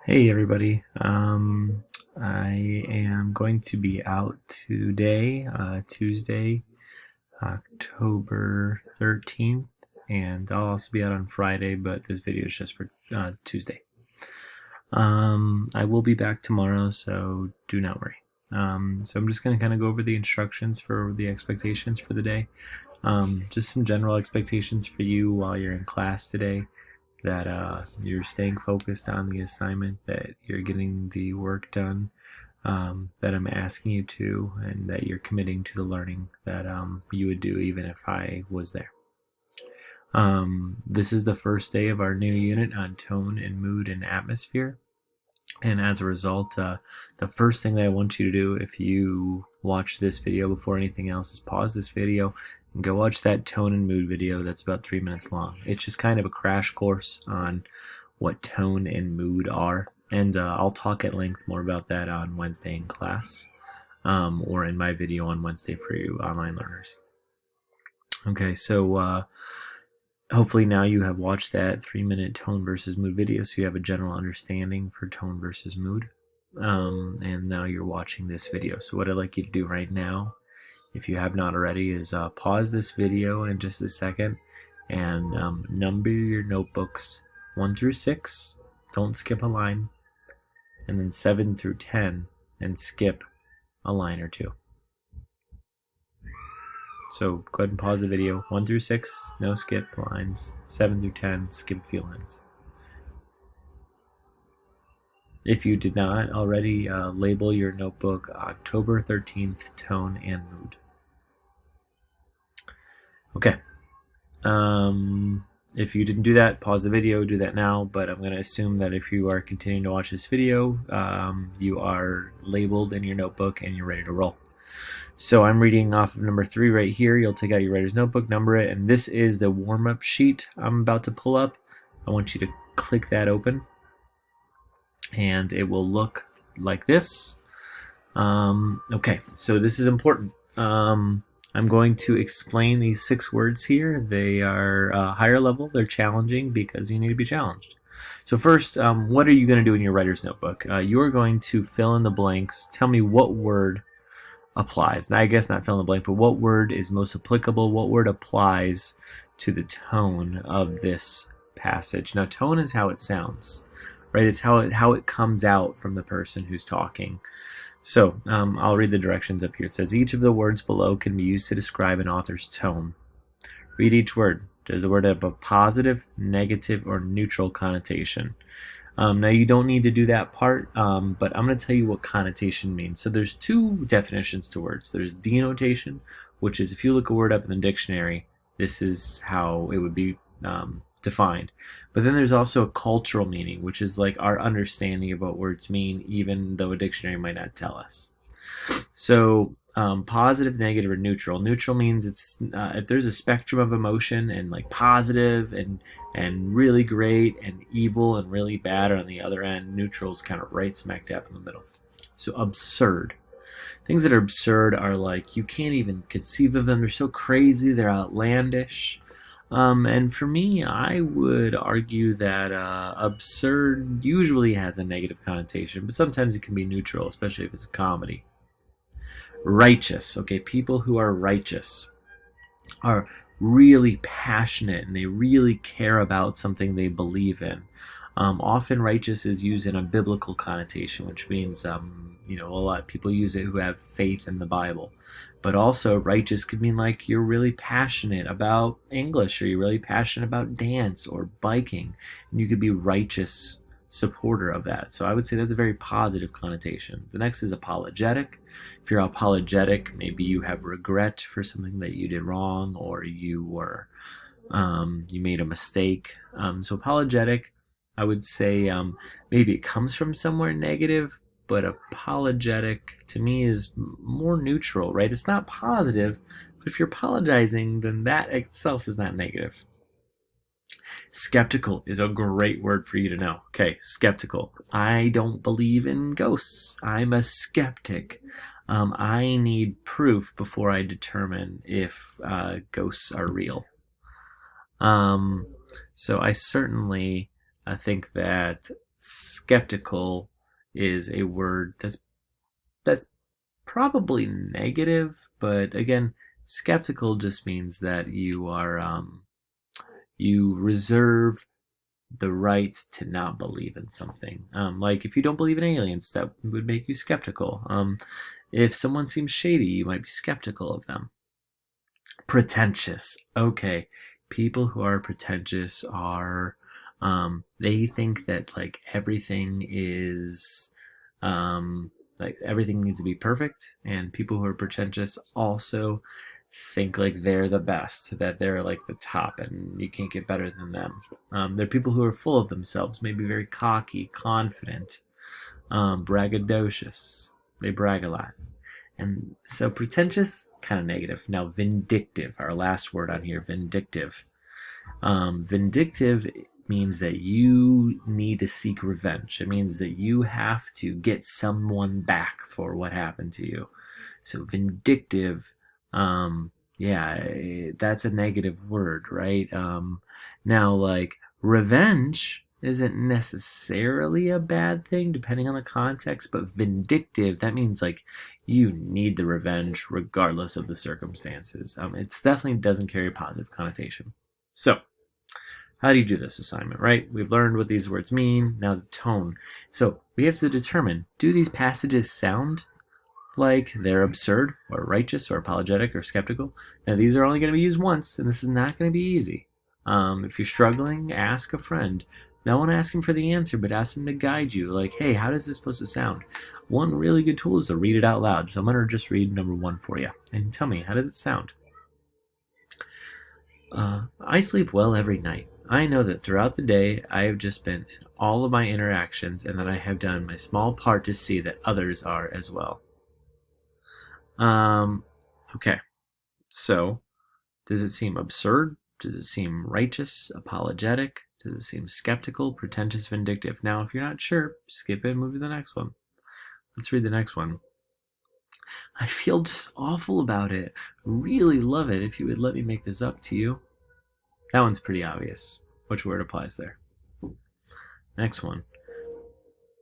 Hey everybody. I am going to be out today, Tuesday, October 13th, and I'll also be out on Friday, but this video is just for Tuesday. I will be back tomorrow, so do not worry. So I'm just going to kind of go over the instructions for the expectations for the day. Just some general expectations for you while you're in class today, that you're staying focused on the assignment, that you're getting the work done that I'm asking you to, and that you're committing to the learning that you would do even if I was there. This is the first day of our new unit on tone and mood and atmosphere. And as a result, the first thing that I want you to do, if you watch this video before anything else, is pause this video and go watch that tone and mood video that's about 3 minutes long. It's just kind of a crash course on what tone and mood are. And I'll talk at length more about that on Wednesday in class, or in my video on Wednesday for you online learners. Okay, so hopefully now you have watched that 3-minute tone versus mood video, so you have a general understanding for tone versus mood. And now you're watching this video. So what I'd like you to do right now, if you have not already, is pause this video in just a second and number your notebooks 1 through 6. Don't skip a line. And then 7 through 10, and skip a line or two. So go ahead and pause the video. 1 through 6, no skip lines. 7 through 10, skip a few lines. If you did not already, label your notebook October 13th tone and mood. Okay. If you didn't do that, pause the video, do that now, but I'm going to assume that if you are continuing to watch this video, you are labeled in your notebook and you're ready to roll. So I'm reading off of number 3 right here. You'll take out your writer's notebook, number it, and this is the warm-up sheet I'm about to pull up. I want you to click that open, and it will look like this. Okay, so this is important. I'm going to explain these 6 words here. They are higher level. They're challenging because you need to be challenged. So first, what are you going to do in your writer's notebook? You are going to fill in the blanks. Tell me what word applies. Now, I guess not fill in the blank, but what word is most applicable? What word applies to the tone of this passage? Now, tone is how it sounds, right? It's how it comes out from the person who's talking. So I'll read the directions up here. It says each of the words below can be used to describe an author's tone. Read each word. Does the word have a positive, negative, or neutral connotation? Now you don't need to do that part, but I'm going to tell you what connotation means. So there's 2 definitions to words. There's denotation, which is if you look a word up in the dictionary, this is how it would be defined. But then there's also a cultural meaning, which is like our understanding of what words mean, even though a dictionary might not tell us. So positive, negative, or neutral. Neutral means it's if there's a spectrum of emotion, and like positive and really great and evil and really bad are on the other end, neutral's kind of right smack dab in the middle. So absurd. Things that are absurd are like you can't even conceive of them. They're so crazy. They're outlandish. And for me, I would argue that absurd usually has a negative connotation, but sometimes it can be neutral, especially if it's a comedy. Righteous. Okay, people who are righteous are really passionate and they really care about something they believe in. Often righteous is used in a biblical connotation, which means a lot of people use it who have faith in the Bible. But also righteous could mean like you're really passionate about English, or you're really passionate about dance or biking, and you could be righteous supporter of that. So I would say that's a very positive connotation. The next is apologetic. If you're apologetic, maybe you have regret for something that you did wrong, or you made a mistake. So apologetic, I would say maybe it comes from somewhere negative, but apologetic to me is more neutral, right? It's not positive, but if you're apologizing, then that itself is not negative. Skeptical is a great word for you to know. Okay, skeptical. I don't believe in ghosts. I'm a skeptic. I need proof before I determine if ghosts are real. So I certainly think that skeptical is a word that's probably negative, but again, skeptical just means that you are you reserve the right to not believe in something. Like if you don't believe in aliens, that would make you skeptical. If someone seems shady, you might be skeptical of them. Pretentious. Okay, people who are pretentious are they think that like everything is like everything needs to be perfect, and people who are pretentious also think like they're the best, that they're like the top and you can't get better than them. They're people who are full of themselves, maybe very cocky, confident, braggadocious. They brag a lot. And so pretentious, kind of negative. Now vindictive, our last word on here, vindictive. Vindictive means that you need to seek revenge. It means that you have to get someone back for what happened to you. So vindictive, yeah, that's a negative word, right? Now, like revenge isn't necessarily a bad thing depending on the context, but vindictive, that means like you need the revenge regardless of the circumstances. It definitely doesn't carry a positive connotation. So, how do you do this assignment, right? We've learned what these words mean. Now the tone. So we have to determine, do these passages sound like they're absurd or righteous or apologetic or skeptical? Now these are only going to be used once, and this is not going to be easy. If you're struggling, ask a friend. Don't ask him for the answer, but ask him to guide you. Like, hey, how is this supposed to sound? One really good tool is to read it out loud. So I'm going to just read number 1 for you. And tell me, how does it sound? I sleep well every night. I know that throughout the day I have just been in all of my interactions, and that I have done my small part to see that others are as well. Okay. So, does it seem absurd? Does it seem righteous, apologetic? Does it seem skeptical, pretentious, vindictive? Now, if you're not sure, skip it and move to the next one. Let's read the next one. I feel just awful about it. Really love it if you would let me make this up to you. That one's pretty obvious. Which word applies there? Next one.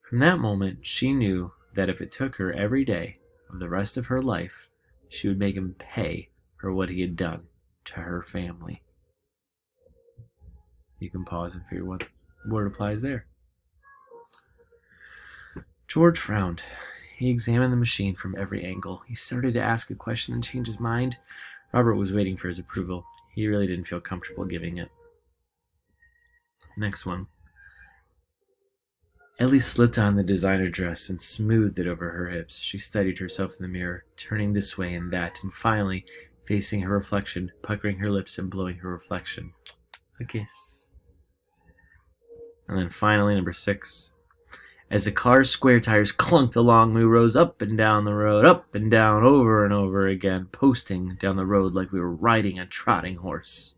From that moment, she knew that if it took her every day of the rest of her life, she would make him pay for what he had done to her family. You can pause and figure what word applies there. George frowned. He examined the machine from every angle. He started to ask a question and change his mind. Robert was waiting for his approval. He really didn't feel comfortable giving it. Next one. Ellie slipped on the designer dress and smoothed it over her hips. She studied herself in the mirror, turning this way and that, and finally facing her reflection, puckering her lips and blowing her reflection. A kiss. And then finally, number 6. As the car's square tires clunked along, we rose up and down the road, up and down, over and over again, posting down the road like we were riding a trotting horse.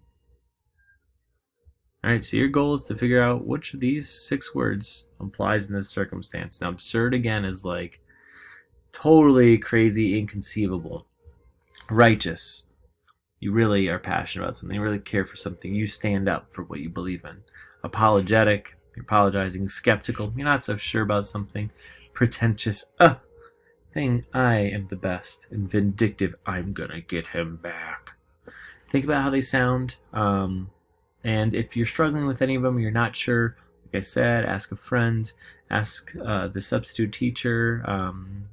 Alright, so your goal is to figure out which of these 6 words applies in this circumstance. Now, absurd, again, is like totally crazy, inconceivable. Righteous. You really are passionate about something. You really care for something. You stand up for what you believe in. Apologetic. You're apologizing. Skeptical. You're not so sure about something. Pretentious. Thing, I am the best. And vindictive. I'm gonna get him back. Think about how they sound. And if you're struggling with any of them, you're not sure, like I said, ask a friend, ask the substitute teacher.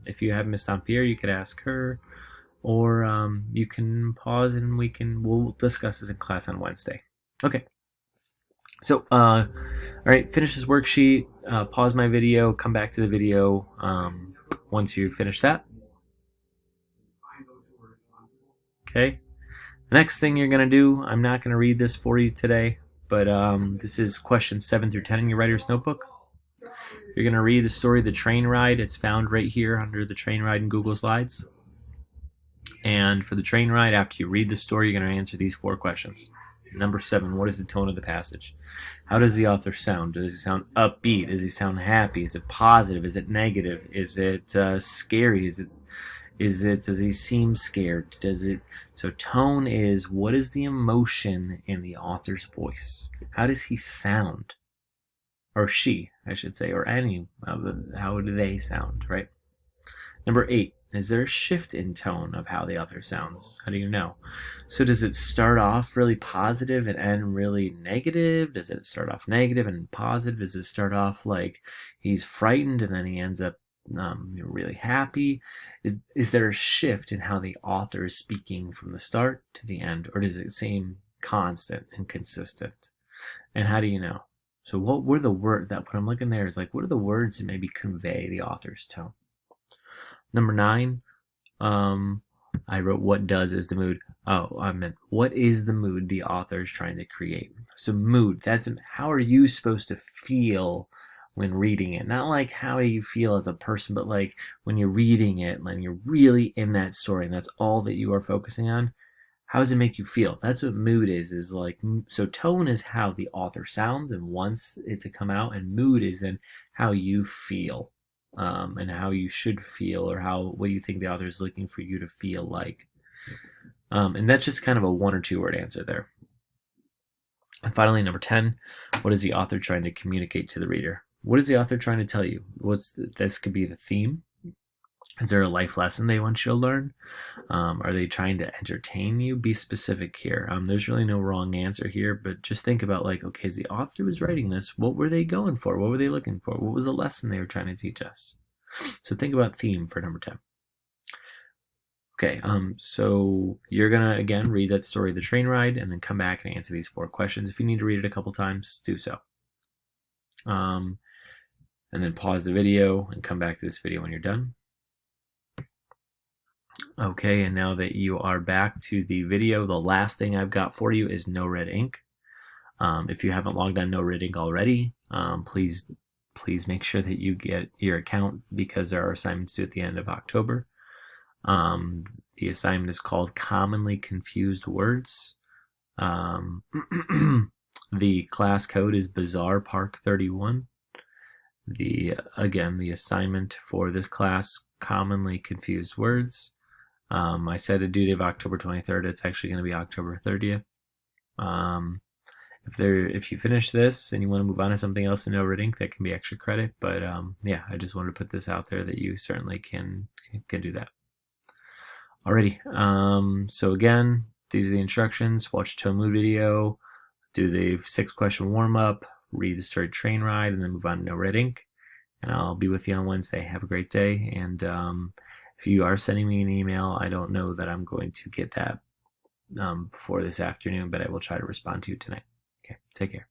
If you have Miss Dampier, you could ask her, or you can pause and we'll discuss this in class on Wednesday. Okay. So, all right, finish this worksheet, pause my video, come back to the video once you finish that. Okay. The next thing you're going to do, I'm not going to read this for you today, but this is questions 7 through 10 in your writer's notebook. You're going to read the story The Train Ride. It's found right here under the train ride in Google Slides. And for the train ride, after you read the story, you're going to answer these 4 questions. Number 7, what is the tone of the passage? How does the author sound? Does he sound upbeat? Does he sound happy? Is it positive? Is it negative? Is it scary? Does he seem scared? So tone is, what is the emotion in the author's voice? How does he sound? or she, I should say, or any of them, how do they sound, right? Number 8, is there a shift in tone of how the author sounds? How do you know? So does it start off really positive and end really negative? Does it start off negative and positive? Does it start off like he's frightened and then he ends up really happy? Is there a shift in how the author is speaking from the start to the end, or does it seem constant and consistent? And how do you know? So what were the words that what I'm looking there is like, what are the words that maybe convey the author's tone? Number 9, I wrote, what does is the mood. Oh, I meant, what is the mood the author is trying to create? So mood, that's how are you supposed to feel when reading it? Not like how do you feel as a person, but like when you're reading it, when you're really in that story and that's all that you are focusing on, how does it make you feel? That's what mood is like. So tone is how the author sounds and wants it to come out, and mood is then how you feel. And how you should feel, or what you think the author is looking for you to feel like. And that's just kind of a 1 or 2 word answer there. And finally, number 10, what is the author trying to communicate to the reader? What is the author trying to tell you? This could be the theme. Is there a life lesson they want you to learn? Are they trying to entertain you? Be specific here. There's really no wrong answer here, but just think about like, okay, as the author was writing this, what were they going for? What were they looking for? What was the lesson they were trying to teach us? So think about theme for number 10. Okay, so you're gonna again read that story, The Train Ride, and then come back and answer these 4 questions. If you need to read it a couple times, do so. And then pause the video and come back to this video when you're done. Okay, and now that you are back to the video, the last thing I've got for you is no red ink. If you haven't logged on no red ink already, please make sure that you get your account, because there are assignments due at the end of October. The assignment is called Commonly Confused Words. The class code is Bizarre Park 31. The assignment for this class, Commonly Confused Words. I said a due date of October 23rd. It's actually going to be October 30th. If you finish this and you want to move on to something else in no red ink, that can be extra credit. But yeah, I just wanted to put this out there that you certainly can do that. Alrighty. So again, these are the instructions. Watch tone mood video, do the 6-question warm up, read the story Train Ride, and then move on to no red ink. And I'll be with you on Wednesday. Have a great day. And if you are sending me an email, I don't know that I'm going to get that before this afternoon, but I will try to respond to you tonight. Okay, take care.